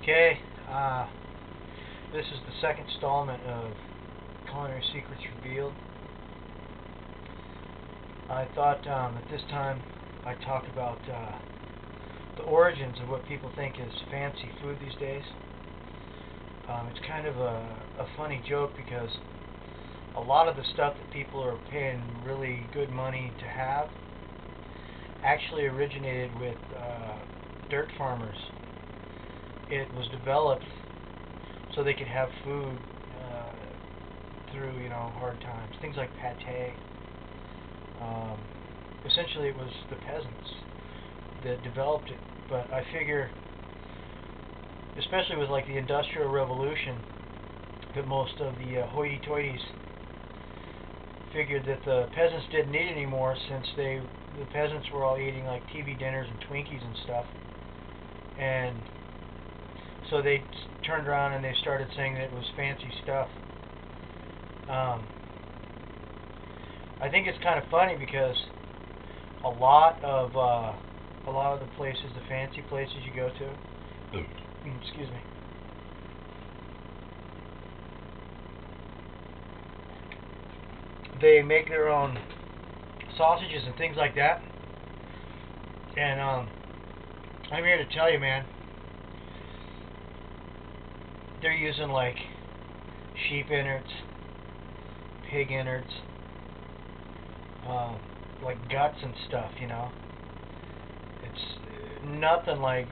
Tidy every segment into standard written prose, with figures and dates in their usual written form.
Okay, this is the second installment of Culinary Secrets Revealed. I thought at this time I'd talk about the origins of what people think is fancy food these days. It's kind of a funny joke because a lot of the stuff that people are paying really good money to have actually originated with dirt farmers. It was developed so they could have food through, hard times. Things like pate. Essentially, it was the peasants that developed it. But I figure, especially with like the Industrial Revolution, that most of the hoity-toities figured that the peasants didn't need it anymore, since the peasants were all eating like TV dinners and Twinkies and stuff. And so they turned around and they started saying that it was fancy stuff. I think it's kind of funny because a lot of the places, the fancy places you go to, excuse me, they make their own sausages and things like that. And I'm here to tell you, man, they're using like sheep innards, pig innards, like guts and stuff, It's nothing like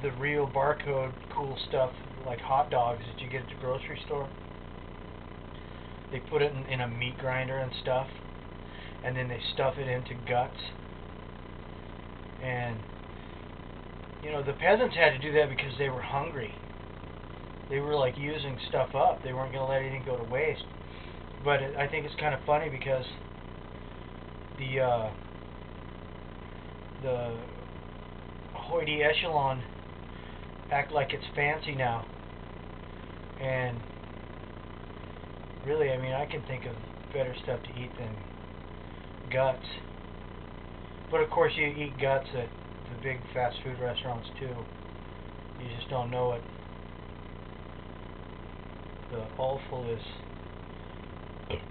the real barcode cool stuff, like hot dogs that you get at the grocery store. They put it in a meat grinder and stuff, and then they stuff it into guts. And the peasants had to do that because they were hungry. They were like using stuff up. They weren't going to let anything go to waste. But I think it's kind of funny because the hoity echelon act like it's fancy now. And really, I can think of better stuff to eat than guts. But of course, you eat guts at the big fast food restaurants too. You just don't know it. The offal is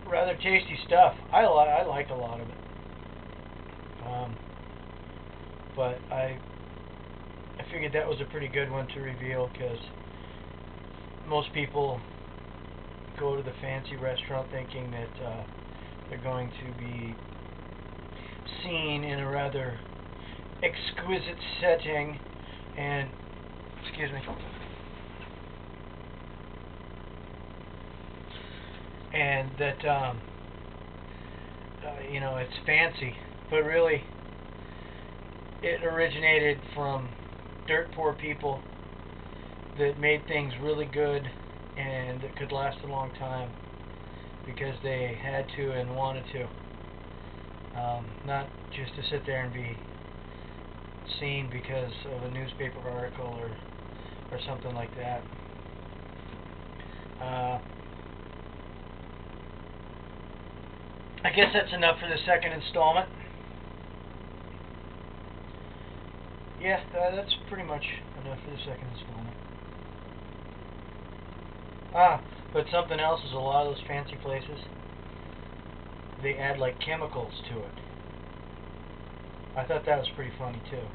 rather tasty stuff. I like a lot of it. But I figured that was a pretty good one to reveal, because most people go to the fancy restaurant thinking that they're going to be seen in a rather exquisite setting, and excuse me, and that it's fancy, but really it originated from dirt poor people that made things really good and that could last a long time because they had to and wanted to, not just to sit there and be seen because of a newspaper article or something like that. I guess that's enough for the second installment. Yeah, that's pretty much enough for the second installment. But something else is, a lot of those fancy places, they add like chemicals to it. I thought that was pretty funny too.